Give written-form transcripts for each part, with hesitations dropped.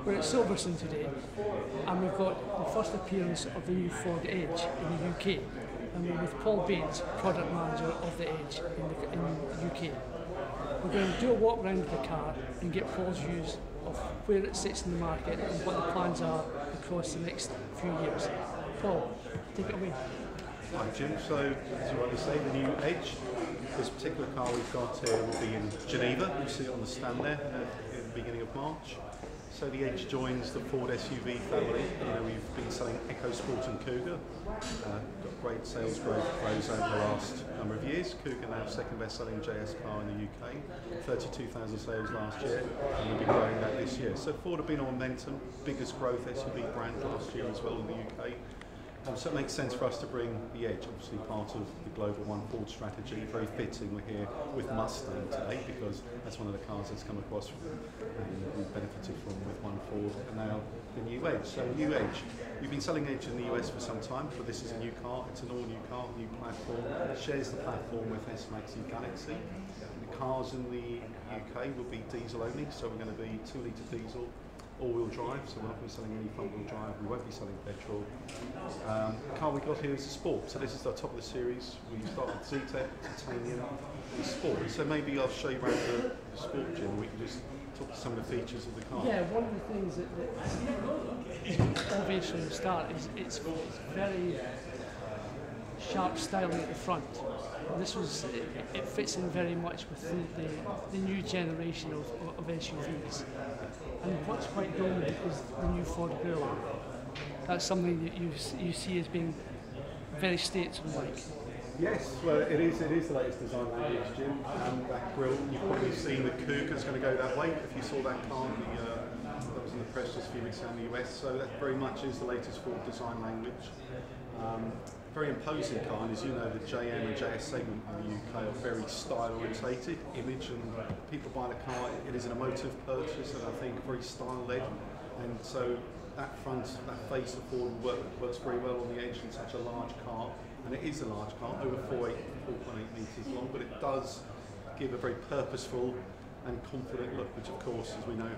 We're at Silverstone today, and we've got the first appearance of the new Ford Edge in the UK, and we're with Paul Baines, product manager of the Edge in the UK. We're going to do a walk around of the car and get Paul's views of where it sits in the market and what the plans are across the next few years. Paul, take it away. Hi Jim, so as you rightly say, the new Edge, this particular car we've got here will be in Geneva. You see it on the stand there at the beginning of March. So the Edge joins the Ford SUV family. We've been selling EcoSport and Kuga. Got great sales growth over the last number of years. Kuga now second best selling JS car in the UK, 32,000 sales last year, and we'll be growing that this year. So Ford have been on momentum, biggest growth SUV brand last year as well in the UK. So it makes sense for us to bring the Edge, obviously part of the Global One Ford strategy. Very fitting we're here with Mustang today because that's one of the cars that's come across from and we've benefited from with One Ford, and now the new Edge. So new Edge, we've been selling Edge in the US for some time, but this is a new car. It's an all-new car, new platform. It shares the platform with S-Max and Galaxy. The cars in the UK will be diesel only, so we're going to be 2-litre diesel, all-wheel drive, so we're not going to be selling any front-wheel drive, we won't be selling petrol. The car we got here is a Sport, so this is our top of the series. We start with Zetec, Titanium, and Sport. So maybe I'll show you around the Sport, Jim, we can just talk to some of the features of the car. Yeah, one of the things that is obvious from the start is it's very sharp styling at the front. And it fits in very much with the new generation of SUVs. And what's quite dominant is the new Ford grille. That's something that you see as being very statesman-like. Yes, well it is the latest design language, Jim. That grille, you've probably seen the Kuga's going to go that way. If you saw that car, that was in the press just a few weeks ago in the US, so that very much is the latest Ford design language. Very imposing car, and as you know, the JM and JS segment in the UK are very style-orientated, image, and people buy the car, it is an emotive purchase, and I think very style-led, and so that front, that face of Ford works very well on the Edge in such a large car, and it is a large car, over 4.8 metres long, but it does give a very purposeful and confident look, which of course, as we know,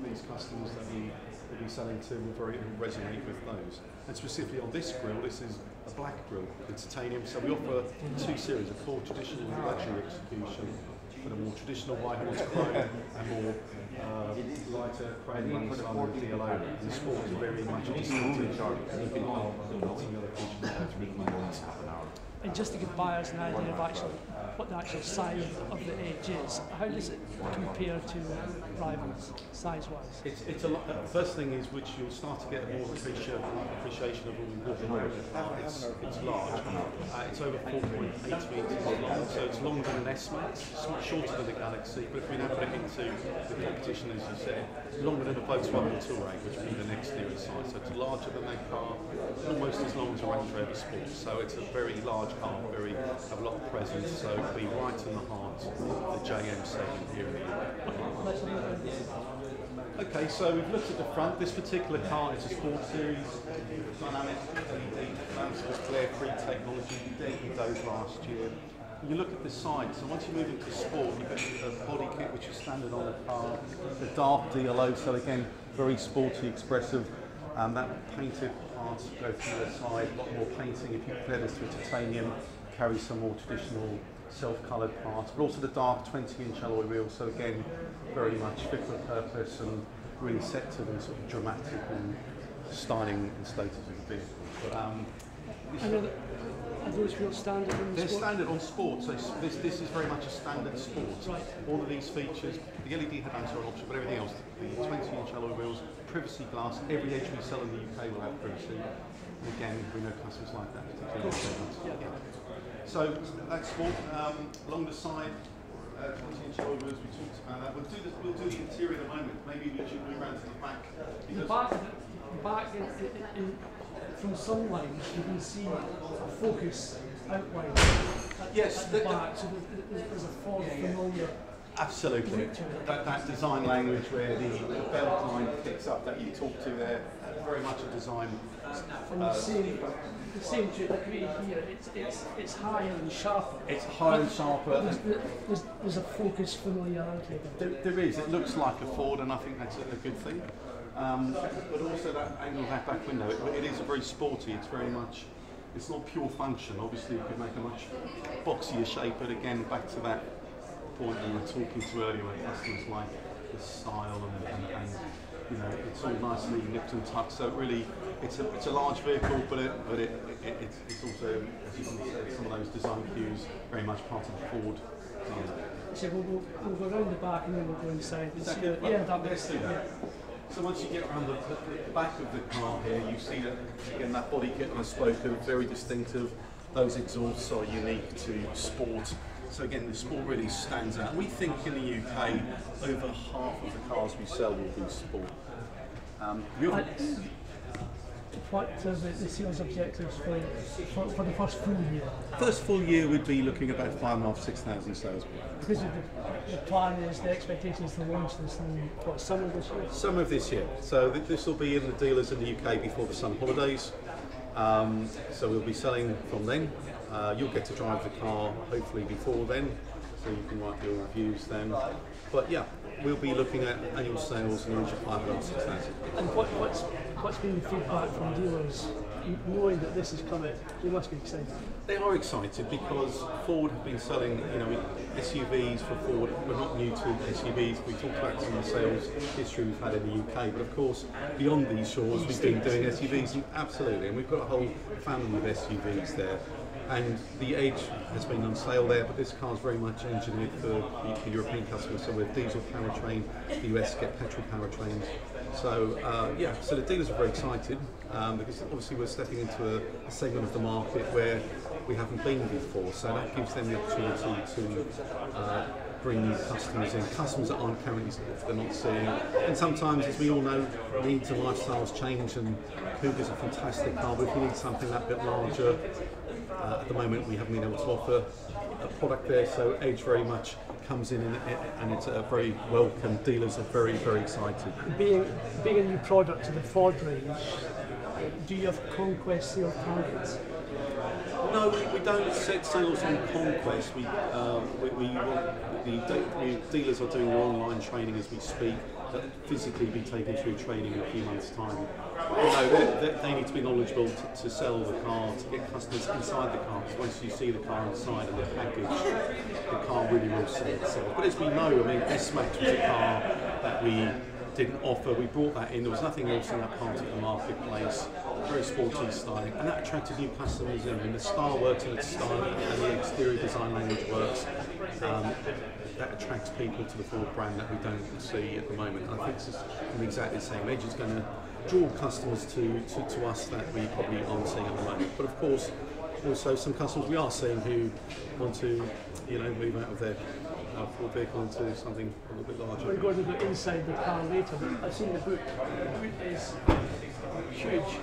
these customers that we will be selling to will resonate with those. And specifically on this grille, this is a black grille, the titanium. So we offer two series, a core traditional luxury execution, for the more traditional white horse chrome and more lighter chrome alongside with the DLO. And the Sport is very much a distinctive And just to give buyers an idea of what the actual size of the Edge is, how does it compare to rivals size-wise? It's a lot. The first thing is which you'll start to get more appreciation of all the it's large. It's over 4.8 metres long, so it's longer than an S-Max, shorter than the Galaxy, but if we now put it into the competition, as you said, longer than a Volkswagen Touareg, which would be the next nearest size. So it's larger than that car, almost as long as a Range Rover Sport. So it's a very large car, have a lot of presence, so it'll be right in the heart of the JM segment here in the Okay, so we've looked at the front. This particular car is a Sport Series dynamic LED glare-free technology. We debuted those last year. You look at the side, so once you move into Sport, you've got the body kit which is standard on the car, the dark DLO, so again, very sporty, expressive. That painted parts go through the side, a lot more painting. If you compare this to a titanium, carries some more traditional self-coloured parts, but also the dark 20-inch alloy wheels, so again, very much fit for purpose and really set to the sort of dramatic and styling and status of the vehicle. But, are those wheels standard on They're Sport? standard on Sport, so this is very much a standard Sport. Right. All of these features, the LED headlamps are an option, but everything else, the 20-inch alloy wheels, privacy glass, every Edge we sell in the UK will have privacy. And again, we know customers like that particular segment. Yeah. So that's Sport. Along the side, 20-inch alloy wheels, we talked about that. We'll do the interior in a moment. Maybe we should move around to the back. The back from some lines, you can see a Focus outline Yes, at the back, so there's a Ford familiar. Absolutely. That design language where the belt line picks up that you talked to there, very much a design. And the same trick like here, it's higher and sharper. It's higher and sharper. There's a Focus familiarity. There is. It looks like a Ford, and I think that's a good thing. But also that angle of that back window, it is very sporty. It's very much, it's not pure function. Obviously, you could make a much boxier shape, but again, back to that point that we were talking to earlier, where customers like the style and you know, it's all nicely nipped and tucked. So really, it's a large vehicle, but it's also, as you can see, some of those design cues very much part of the Ford DNA. So we'll go around the back and then we'll go inside. Yeah, that makes sense. Yeah. So once you get around the back of the car here, you see that, again, that body kit I spoke of, very distinctive. Those exhausts are unique to sport. So again, the sport really stands out. We think in the UK, over half of the cars we sell will be sport. What are the sales objectives for the first full year? First full year would be looking about 5,500 to 6,000 sales. Because the plan is, the expectation is to launch this in what, summer this year? Summer of this year. So this will be in the dealers in the UK before the summer holidays. So we'll be selling from then. You'll get to drive the car hopefully before then, so you can write your reviews then. But yeah, we'll be looking at annual sales in the region of 5,000 to 6,000. And what's been the feedback from dealers, knowing that this is coming? They must be excited. They are excited because Ford have been selling, you know, SUVs for Ford. We're not new to SUVs. We talked about some of the sales history we've had in the UK, but of course, beyond these shores, we've been doing SUVs, absolutely, and we've got a whole family of SUVs there. And the Edge has been on sale there, but this car is very much engineered for the European customers. So we're diesel powertrain, the US get petrol powertrains. So yeah, so the dealers are very excited because obviously we're stepping into a segment of the market where we haven't been before. So that gives them the opportunity to bring new customers in, customers that aren't currently, they're not seeing. And sometimes, as we all know, needs and lifestyles change, and Kuga's a fantastic car, but if you need something that bit larger, at the moment we haven't been able to offer a product there, so Edge very much comes in and it's a very welcome. Dealers are very, very excited. Being a new product to the Ford range, do you have conquest sales targets? No, we don't set sales on conquest. The dealers are doing their online training as we speak, that physically be taken through training in a few months' time. No, they need to be knowledgeable to sell the car, to get customers inside the car, because once you see the car inside and the package, the car really will sell itself. But as we know, I mean, S-Max was a car that we didn't offer. We brought that in. There was nothing else in that part of the marketplace. Very sporty styling, and that attracted new customers in. And the style works and its style, and the exterior design language works. That attracts people to the Ford brand that we don't see at the moment. And I think this is exactly the same. Edge is going to draw customers to us that we probably aren't seeing at the moment. But of course, also some customers we are seeing who want to, you know, move out of their Ford vehicle into something a little bit larger. We're going to go inside the car later. I've seen the boot. The boot is huge.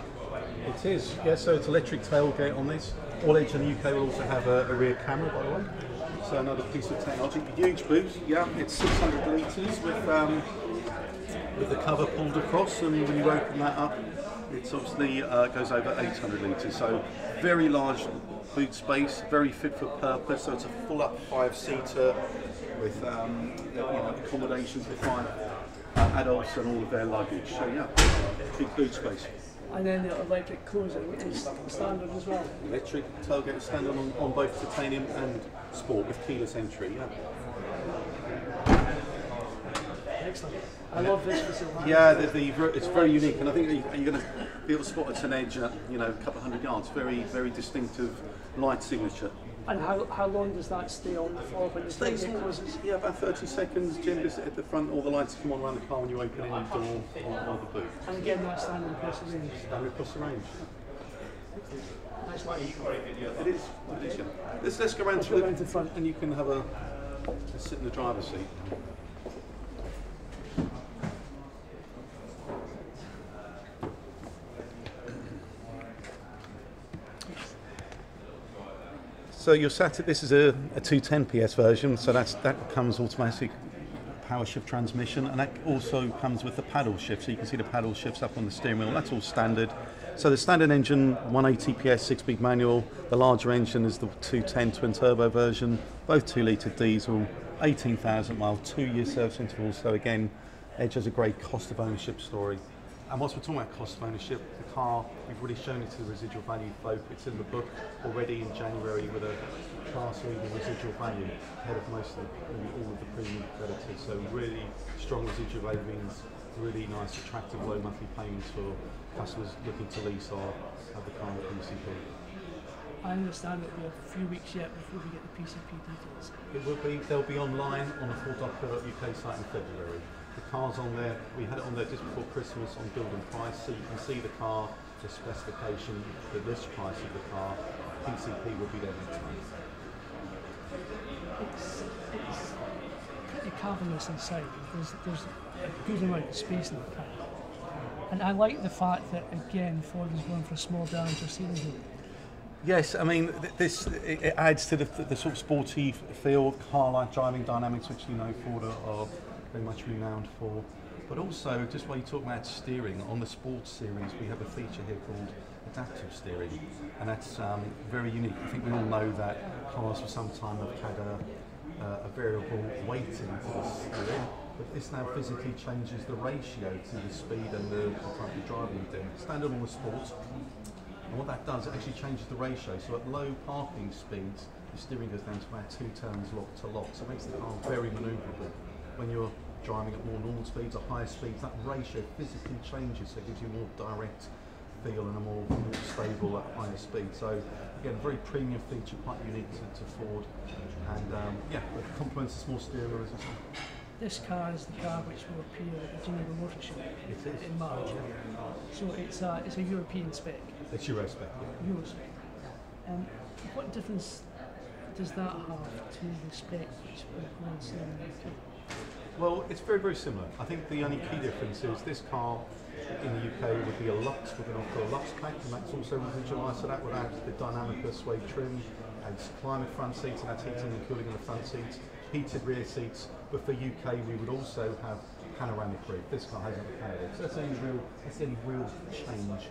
It is, yeah, so it's electric tailgate on this. All Edge in the UK will also have a rear camera, by the way. So another piece of technology. Huge boot, yeah, it's 600 litres with the cover pulled across, and when you open that up, it's obviously goes over 800 litres. So very large boot space, very fit for purpose. So it's a full-up 5-seater with you know, accommodations for 5 adults and all of their luggage. So yeah, big boot space. And then the electric cruiser is standard as well. Electric tailgate is standard on both titanium and sport with keyless entry. Yeah. Excellent. I love this facility. Yeah, it's very unique, and I think you're going to be able to spot it's an Edge at, you know, a couple of hundred yards. Very, very distinctive light signature. And how long does that stay on for when the tailgate closes? Yeah, about 30 seconds. Jim, just at the front, all the lights come on around the car when you open any door or the boot. And again, that's standard across the range. Standard across the range. Nice light. It is. Yeah. Let's go around to the front, and you can have a sit in the driver's seat. So you're sat at, this is a 210 PS version, so that comes automatic power shift transmission, and that also comes with the paddle shift, so you can see the paddle shifts up on the steering wheel. That's all standard. So the standard engine, 180 PS, 6-speed manual. The larger engine is the 210 twin turbo version, both 2-litre diesel, 18,000 miles, 2-year service intervals. So again, Edge has a great cost of ownership story. And whilst we're talking about cost of ownership, the car, we've really shown it to the residual value folk. It's in the book already in January with a class-leading residual value ahead of most of all of the premium competitors. So really strong residual value means really nice, attractive, low monthly payments for customers looking to lease or have the car at PCP. I understand it'll be a few weeks yet before we get the PCP details. It will be. They'll be online on the Ford.co.uk site in February. The car's on there. We had it on there just before Christmas on Build and Price, so you can see the car, the specification, the list price of the car. PCP will be there next month. It's pretty cavernous inside. There's a good amount of space in the car, and I like the fact that again Ford is going for a small diameter steering wheel. Yes, I mean it adds to the sort of sporty feel, car-like driving dynamics, which you know Ford are very much renowned for. But also, just while you talk about steering, on the sports series we have a feature here called adaptive steering, and that's very unique. I think we all know that cars for some time have had a variable weighting to the steering, but this now physically changes the ratio to the speed and the type of driving you're doing. Standard on the sports. And what that does, it actually changes the ratio. So at low parking speeds, the steering goes down to about 2 turns lock to lock. So it makes the car very manoeuvrable. When you're driving at more normal speeds or higher speeds, that ratio physically changes. So it gives you a more direct feel and a more stable at higher speed. So again, a very premium feature, quite unique to Ford. And yeah, it complements the small steering wheel as well. This car is the car which will appear at the Geneva Motor Show in March. So it's a European spec. It's Euro spec, yeah. Euro spec. What difference does that have to the spec which we're going to see in the UK? Well, it's very, very similar. I think the only key difference is this car in the UK would be a Lux. We're going to offer a Lux pack, and that's also residualised. So that would add the dynamic suede trim, adds climate front seats, and that's heating and cooling in the front seats, heated rear seats. But for UK, we would also have panoramic roof. This car hasn't a panoramic, so that's the only real change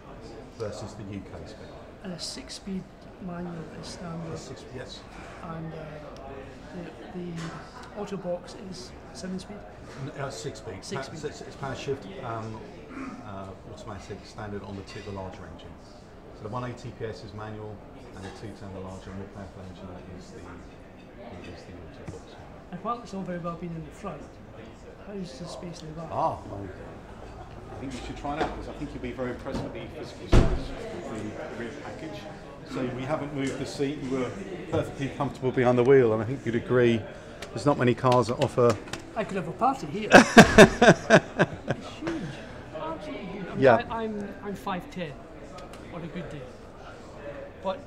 versus the UK spec. And a 6-speed manual is standard. Yes. And the Autobox is 7-speed? 6-speed. 6-speed. It's power shift, automatic, standard on the larger engine. So the 180 PS is manual, and the 210, the larger, more powerful engine, is the Autobox. And while it's all very well being in the front, how's the space in the back? Well, I think you should try it out, because I think you'll be very impressed with the physical space of the rear package. So we haven't moved the seat, you were perfectly comfortable behind the wheel, and I think you'd agree there's not many cars that offer... I could have a party here. It's huge, absolutely huge. I mean, yeah. I'm 5'10", on a good day, but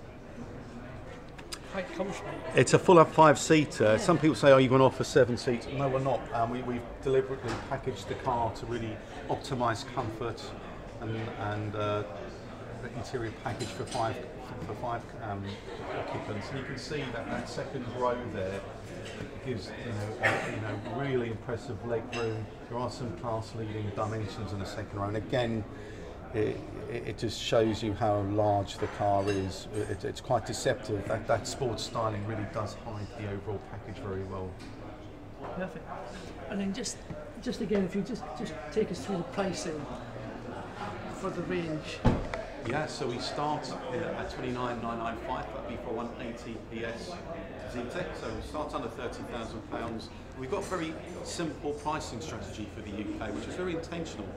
quite comfortable. It's a full-up 5-seater. Yeah. Some people say, "Oh, you're going to offer 7 seats." No, we're not. We've deliberately packaged the car to really optimise comfort and the interior package for five occupants. And you can see that second row there gives really impressive leg room. There are some class-leading dimensions in the second row, and again, it just shows you how large the car is. It's quite deceptive. That sports styling really does hide the overall package very well. Perfect. And then just again, if you just take us through the pricing for the range. Yeah, so we start at 29,995. That'd be for 180 PS Zetec. So we start under £30,000. We've got a very simple pricing strategy for the UK, which is very intentional.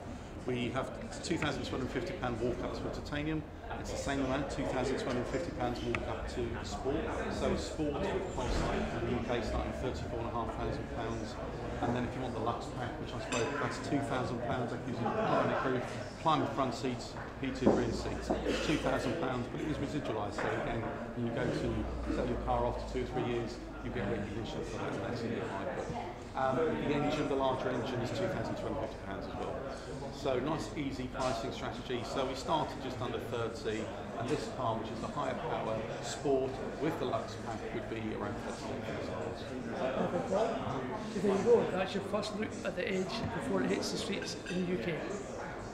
We have £2,250 walk up to a titanium. It's the same amount, £2,250 walk up to sport. So sport would cost in the UK starting £34,500. And then if you want the Lux pack, which I spoke, that's £2,000. That gives you panoramic roof, climate front seats, heated rear seats. It's £2,000, but it is residualised. So again, when you go to sell your car after 2 or 3 years, you get recognition for that. That's in your high. The engine, the larger engine, is £2,250 as well. So nice, easy pricing strategy. So we started just under 30, and this car, which is the higher power sport with the Lux pack, would be around £38,000. There you go. That's your first look at the Edge before it hits the streets in the UK.